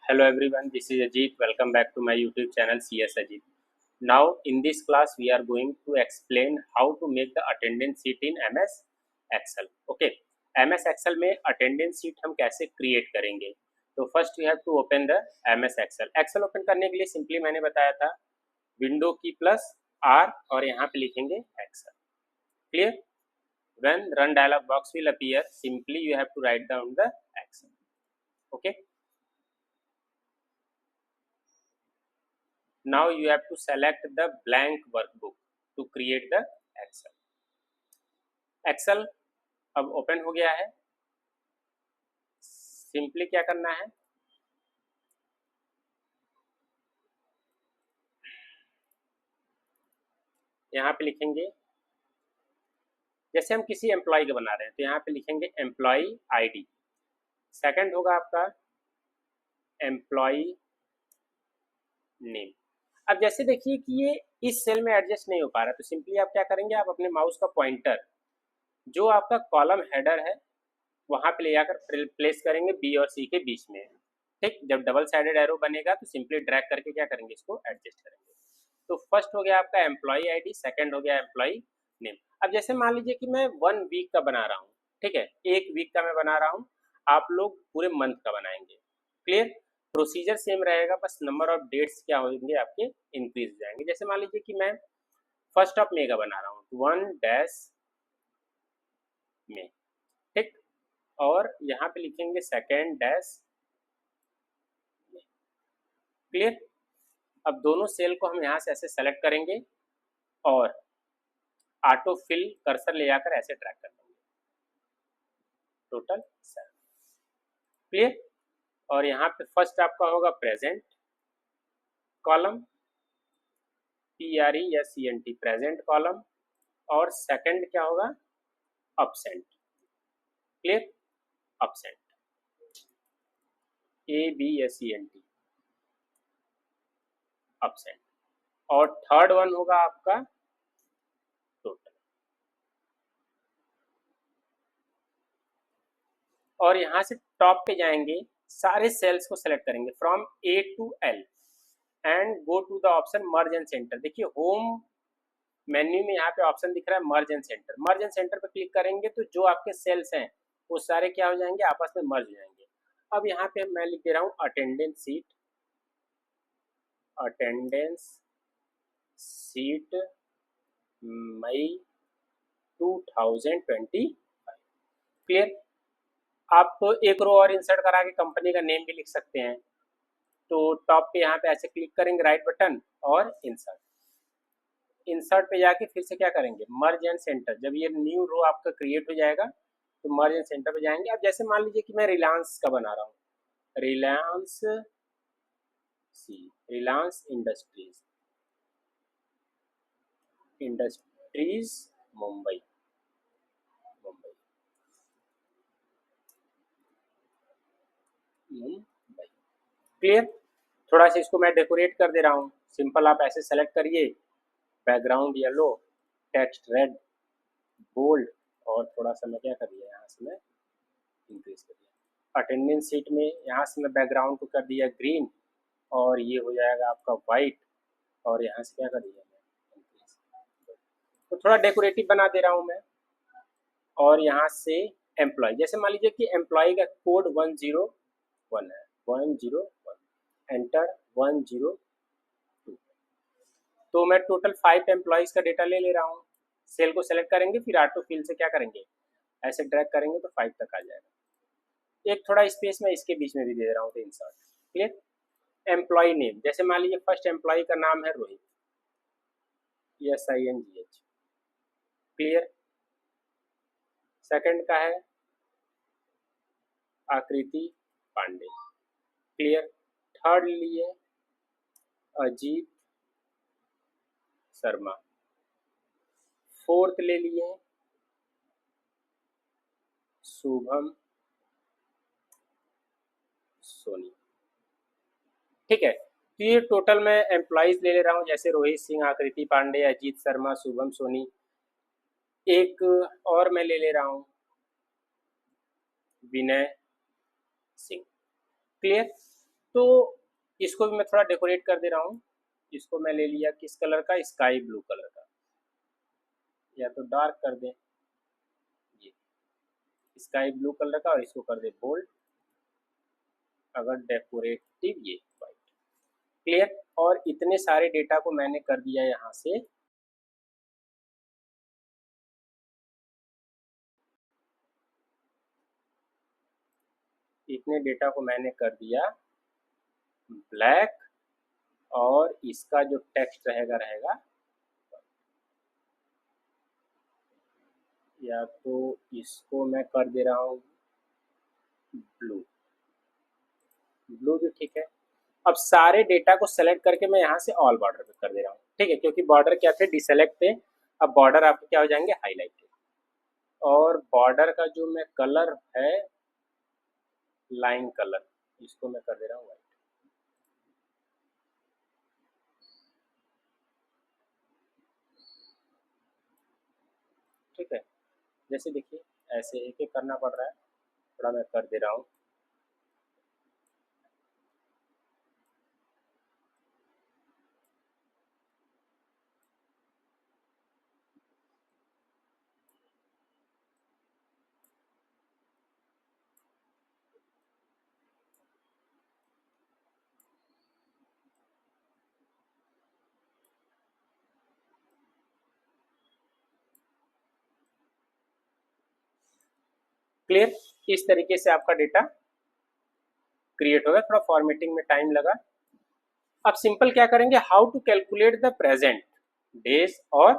Hello everyone, this is Ajit. Welcome back to my YouTube channel CS Ajit. Now in this class we are going to explain how to make the attendance sheet in MS Excel. Okay, MS Excel में attendance sheet हम कैसे create करेंगे? तो first we have to open the MS Excel. Excel open करने के लिए simply मैंने बताया था विंडो की प्लस R और यहाँ पे लिखेंगे Excel. Clear? When run dialog box will appear, simply you have to write down the Excel. Okay. Now you have to select the blank workbook to create the Excel. Excel अब open हो गया है. Simply क्या करना है, यहाँ पे लिखेंगे, जैसे हम किसी एम्प्लॉय का बना रहे हैं तो यहाँ पे लिखेंगे एम्प्लॉय आईडी. सेकंड होगा आपका एम्प्लॉय नेम. अब जैसे देखिए कि ये इस सेल में एडजस्ट नहीं हो पा रहा, तो सिंपली आप क्या करेंगे, आप अपने माउस का पॉइंटर जो आपका कॉलम हेडर है वहां पे ले जाकर प्लेस करेंगे बी और सी के बीच में. ठीक, जब डबल साइडेड एरो बनेगा तो सिंपली ड्रैग करके क्या करेंगे, इसको एडजस्ट करेंगे. तो फर्स्ट हो गया आपका एम्प्लॉय आईडी, सेकंड हो गया एम्प्लॉय नेम. अब जैसे मान लीजिए कि मैं 1 वीक का बना रहा हूँ, ठीक है, 1 वीक का मैं बना रहा हूँ, आप लोग पूरे मंथ का बनाएंगे. क्लियर? प्रोसीजर सेम रहेगा, बस नंबर ऑफ डेट्स क्या होंगे आपके इंक्रीज हो जाएंगे. जैसे मान लीजिए कि मैं फर्स्ट ऑफ मे का बना रहा हूँ, 1 मे, ठीक, और यहाँ पे लिखेंगे सेकेंड डैश. क्लियर? अब दोनों सेल को हम यहाँ से ऐसे सेलेक्ट करेंगे और ऑटो फिल कर्सर ले जाकर ऐसे ड्रैग कर देंगे. टोटल 7. क्लियर? और यहाँ पे फर्स्ट आपका होगा present column, PRESENT present column, और सेकंड क्या होगा, absent. Clear? Absent, ABSENT absent. और थर्ड वन होगा आपका टोटल. और यहाँ से टॉप पे जाएंगे, सारे सेल्स को सेलेक्ट करेंगे from A to L and go to the option merge and centre. देखिए होम मेन्यू में यहाँ पे ऑप्शन दिख रहा है merge and centre. Merge and centre पे क्लिक करेंगे तो जो आपके सेल्स हैं वो सारे क्या हो जाएंगे, आपस में मर्ज हो जाएंगे. अब यहाँ पे मैं लिख दे रहा हूँ अटेंडेंस सीट, अटेंडेंस सीट मई 2025. क्लियर? आप एक रो और इंसर्ट करा के कंपनी का नेम भी लिख सकते हैं. तो टॉप पे यहाँ पे ऐसे क्लिक करेंगे, राइट बटन और इंसर्ट. इंसर्ट पे जाके फिर से क्या करेंगे, मर्ज एंड सेंटर. जब ये न्यू रो आपका क्रिएट हो जाएगा तो मर्ज एंड सेंटर पे जाएंगे. अब जैसे मान लीजिए कि मैं रिलायंस का बना रहा हूँ, Reliance industries, industries Mumbai. Clear? थोड़ा सा इसको मैं डेकोरेट कर दे रहा हूँ. सिंपल आप ऐसे सेलेक्ट करिए, background yellow, text red, bold, और थोड़ा सा मैं क्या कर दिया, यहाँ से मैं इंक्रीज कर दिया. अटेंडेंस सीट में यहाँ से मैं बैकग्राउंड को कर दिया ग्रीन, और ये हो जाएगा आपका वाइट, और यहाँ से क्या कर दिया मैं इंक्रीज. तो थोड़ा डेकोरेटिव बना दे रहा हूँ मैं. और यहाँ से एम्प्लॉय, जैसे मान लीजिए कि एम्प्लॉय का कोड 101 है, 101, एंटर 102. तो मैं टोटल 5 एम्प्लॉयज़ का डेटा ले रहा हूँ. सेल को सेलेक्ट करेंगे, फिर ऑटो फिल से क्या करेंगे, ऐसे ड्रैग करेंगे तो 5 तक आ जाएगा. एक थोड़ा स्पेस मैं इसके बीच में भी दे रहा हूँ, तो इंसर्ट. क्लियर? एम्प्लॉय नेम, जैसे मान लीजिए फर्स्ट एम्प्लॉय का नाम है रोहित, SINGH. क्लियर? सेकंड का है आकृति पांडे. क्लियर? थर्ड लिए अजीत शर्मा. फोर्थ ले लिए शुभम सोनी. ठीक है, तो ये टोटल मैं एम्प्लॉयज ले रहा हूँ, जैसे रोहित सिंह, आकृति पांडे, अजीत शर्मा, शुभम सोनी. एक और मैं ले रहा हूँ विनय सिंह. क्लियर? तो इसको भी मैं थोड़ा डेकोरेट कर दे रहा हूँ। इसको मैं ले लिया किस कलर का, स्काई ब्लू कलर का, या तो डार्क कर दें, ये स्काई ब्लू कलर का, और इसको कर दे बोल्ड, अगर डेकोरेटिव ये वाइट। क्लियर। और इतने सारे डेटा को मैंने कर दिया यहाँ से इतने डेटा को मैंने कर दिया ब्लैक, और इसका जो टेक्स्ट रहेगा या तो इसको मैं कर दे रहा हूँ ब्लू, ब्लू भी ठीक है। अब सारे डेटा को सेलेक्ट करके मैं यहाँ से ऑल बॉर्डर पे कर दे रहा हूँ, ठीक है, क्योंकि बॉर्डर क्या थे, डिसेलेक्ट थे। अब बॉर्डर आपके क्या हो जाएंगे, हाईलाइटेड। और बॉर्डर का जो मैं कलर है, लाइन कलर, इसको मैं कर दे रहा हूँ व्हाइट। ठीक है, जैसे देखिए ऐसे एक एक करना पड़ रहा है, थोड़ा मैं कर दे रहा हूँ। क्लियर। इस तरीके से आपका डेटा क्रिएट होगा। थोड़ा फॉर्मेटिंग में टाइम लगा। अब सिंपल क्या करेंगे, how to calculate the present days और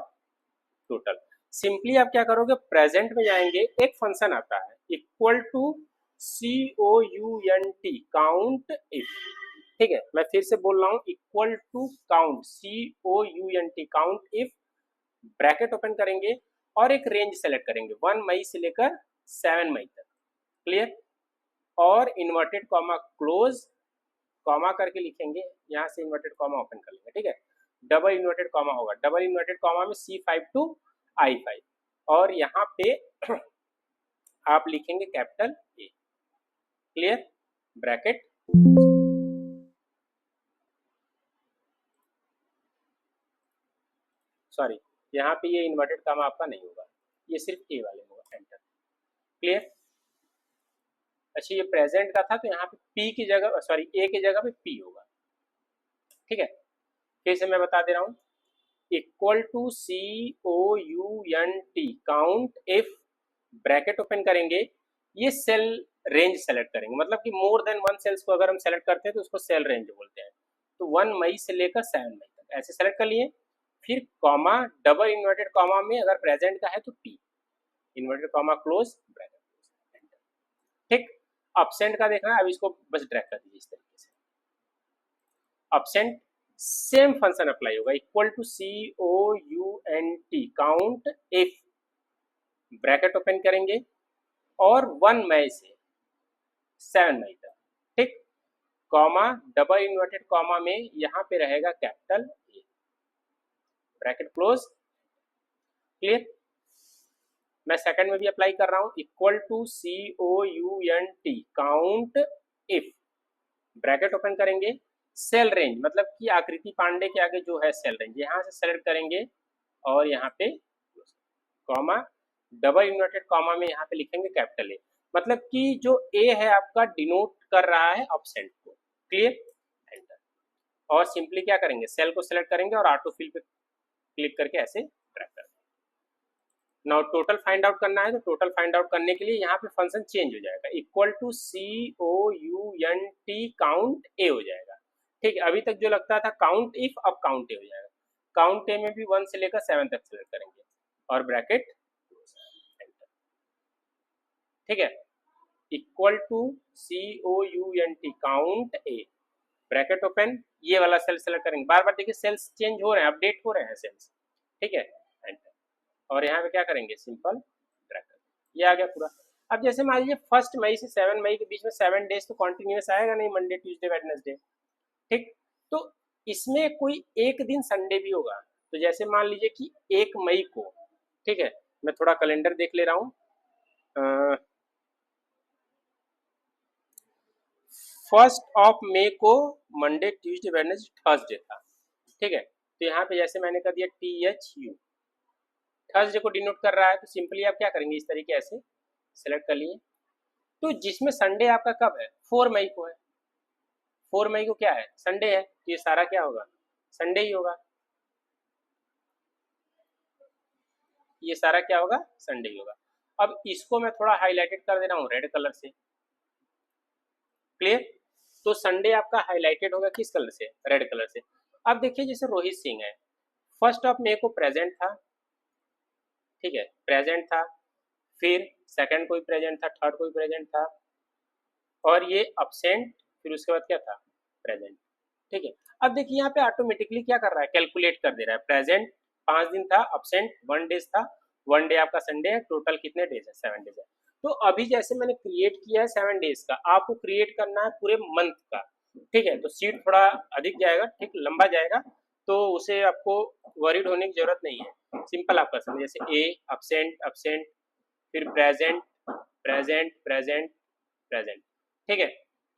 टोटल। सिंपली आप क्या करोगे, प्रेजेंट में जाएंगे, एक फंक्शन आता है equal to COUNT, count if. ठीक है, मैं फिर से बोल रहा हूँ, equal to count, COUNT, count if, bracket open करेंगे और एक रेंज सेलेक्ट करेंगे 1 मई से लेकर 7 मई तक। क्लियर। और इन्वर्टेड कॉमा क्लोज, कॉमा करके लिखेंगे, यहाँ से इन्वर्टेड कॉमा ओपन कर लेंगे। ठीक है, डबल इन्वर्टेड कॉमा होगा, डबल इन्वर्टेड कॉमा में C5 टू I5, और यहाँ पे आप लिखेंगे capital A. Clear. Bracket, sorry, यहाँ पे ये इन्वर्टेड कॉमा आपका नहीं होगा, ये सिर्फ ए वाले होगा, एंटर। क्लियर। अच्छा, ये प्रेजेंट का था तो यहाँ पे पी की जगह, सॉरी ए की जगह पे पी होगा। ठीक है, फिर से मैं बता दे रहा हूँ, equal to COUNT, count if, bracket open करेंगे, ये सेल रेंज सेलेक्ट करेंगे, मतलब कि मोर देन 1 सेल्स को अगर हम सेलेक्ट करते हैं तो उसको सेल रेंज बोलते हैं। तो 1 मई से लेकर 7 मई तक ऐसे सेलेक्ट कर लिए। फिर कॉमा, डबल इन्वर्टेड कॉमा में अगर प्रेजेंट का है तो P, inverted comma close, bracket close. ठीक। अपसेंट का देखना है, अब इसको बस ड्रैग कर दीजिए इस तरीके से। अपसेंट सेम फंक्शन अप्लाई होगा, equal to COUNT, count if, bracket open करेंगे और 1 मई से 7 मई तक। ठीक। कॉमा, डबल इन्वर्टेड कॉमा में यहाँ पे रहेगा capital A, bracket close. Clear. मैं सेकंड में भी अप्लाई कर रहा हूँ, equal to COUNT, count if, bracket open करेंगे, सेल रेंज, मतलब कि आकृति पांडे के आगे जो है सेल रेंज, यहाँ से सेलेक्ट करेंगे और यहाँ पे कॉमा, डबल इन्वर्टेड कॉमा में यहाँ पे लिखेंगे कैपिटल ए, मतलब कि जो ए है आपका डिनोट कर रहा है अपसेंट को। Clear, enter. और सिंपली क्या करेंगे, सेल को सेलेक्ट करेंगे और ऑटो फिल पे क्लिक करके ऐसे ट्रैक कर देंगे। नाउ टोटल फाइंड आउट करना है, तो टोटल फाइंड आउट करने के लिए यहाँ पे फंक्शन चेंज हो जाएगा, इक्वल टू COUNT, काउंट ए हो जाएगा। ठीक है, अभी तक जो लगता था काउंट इफ, अब काउंट ए हो जाएगा। काउंट ए में भी 1 से लेकर 7 तक सेलेक्ट करेंगे और ब्रैकेट, ठीक है, equal to COUNT, count A, bracket open, ये वाला सेल सेलेक्ट करेंगे। बार बार देखिए सेल्स चेंज हो रहे हैं, अपडेट हो रहे हैं सेल्स। ठीक है, एंटर। और यहाँ पे क्या करेंगे, सिंपल ड्रैग कर, ये आ गया पूरा। अब जैसे मान लीजिए 1 मई से 7 मई के बीच में 7 डेज तो कॉन्टिन्यूस आएगा नहीं, मंडे ट्यूसडे वेडनेसडे। ठीक, तो इसमें कोई एक दिन संडे भी होगा, तो जैसे मान लीजिए कि 1 मई को, ठीक है, मैं थोड़ा कैलेंडर देख ले रहा हूँ, 1 मई को मंडे ट्यूसडे वेडनेसडे थर्सडे था, ठीक है। तो यहाँ पे जैसे मैंने कर दिया THU, थर्सडे को डिनोट कर रहा है, तो सिंपली आप क्या करेंगे, इस तरीके ऐसे सेलेक्ट कर लिए। तो जिसमें संडे आपका कब है, 4 मई को है, 4 मई को क्या है, संडे है, तो ये सारा क्या होगा, संडे ही होगा, ये सारा क्या होगा, संडे ही होगा। अब इसको मैं थोड़ा हाईलाइटेड कर दे रहा हूँ रेड कलर से, क्लियर। तो संडे आपका हाईलाइटेड होगा किस कलर से, रेड कलर से। अब देखिए जैसे रोहित सिंह है, 1 मई को प्रेजेंट था, ठीक है, प्रेजेंट था, फिर सेकंड कोई प्रेजेंट था, थर्ड कोई प्रेजेंट था, और ये अब्सेंट, फिर उसके बाद क्या था, प्रेजेंट, ठीक है। अब देखिए यहाँ पे ऑटोमेटिकली क्या कर रहा है, कैलकुलेट कर दे रहा है, प्रेजेंट 5 दिन था, अब्सेंट 1 डेज था, 1 डे आपका संडे है, टोटल कितने डेज है, 7 डेज है। तो अभी जैसे मैंने क्रिएट किया है 7 डेज का, आपको क्रिएट करना है पूरे मंथ का, ठीक है। तो सीट थोड़ा अधिक जाएगा, ठीक, लंबा जाएगा, तो उसे आपको वरीड होने की जरूरत नहीं है, सिंपल आप कर सकते हैं, जैसे ए अब्सेंट अब्सेंट, फिर प्रेजेंट प्रेजेंट प्रेजेंट प्रेजेंट, ठीक है।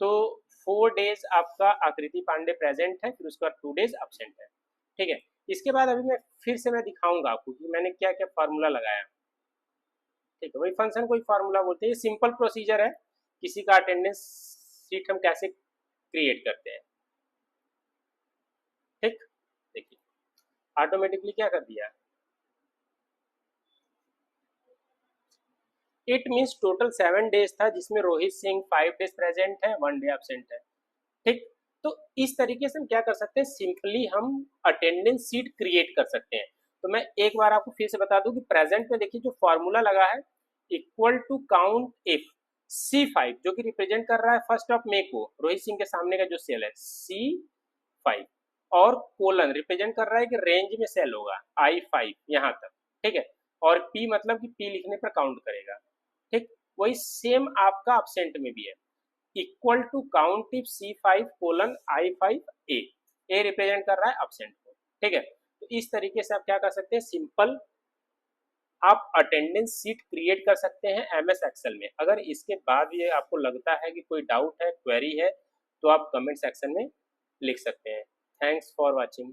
तो 4 डेज आपका आकृति पांडे प्रेजेंट है, फिर उसके बाद 2 डेज अब्सेंट है, ठीक है। इसके बाद अभी मैं फिर से मैं दिखाऊंगा आपको कि मैंने क्या क्या फार्मूला लगाया, ठीक है। वही फंक्शन को फार्मूला बोलते हैं, ये सिंपल प्रोसीजर है, किसी का अटेंडेंस सीट हम कैसे क्रिएट करते हैं, ठीक। देखिए ऑटोमेटिकली क्या कर दिया, इट मीन्स टोटल 7 डेज था, जिसमें रोहित सिंह 5 डेज प्रेजेंट है, 1 डे अब्सेंट है, ठीक। तो इस तरीके से हम क्या कर सकते हैं, सिंपली हम अटेंडेंस सीट क्रिएट कर सकते हैं। तो मैं एक बार आपको फिर से बता दूं कि प्रेजेंट में देखिए जो फॉर्मूला लगा है, equal to count if C5, जो कि रिप्रेजेंट कर रहा है 1 मई को रोहित सिंह के सामने का जो सेल है C5, और कोलन रिप्रेजेंट कर रहा है कि रेंज में सेल होगा I5 यहाँ तक, ठीक है। और P मतलब कि P लिखने पर काउंट करेगा, ठीक। वही सेम आपका अब्सेंट में भी है, equal to count if C5 colon I5 A represent कर रहा है अब्सेंट को, ठीक है। तो इस तरीके से आप क्या कर सकते हैं, सिंपल आप अटेंडेंस सीट क्रिएट कर सकते हैं MS एक्सेल में। अगर इसके बाद ये आपको लगता है कि कोई डाउट है, क्वेरी है, तो आप कमेंट सेक्शन में लिख सकते हैं। Thanks for watching.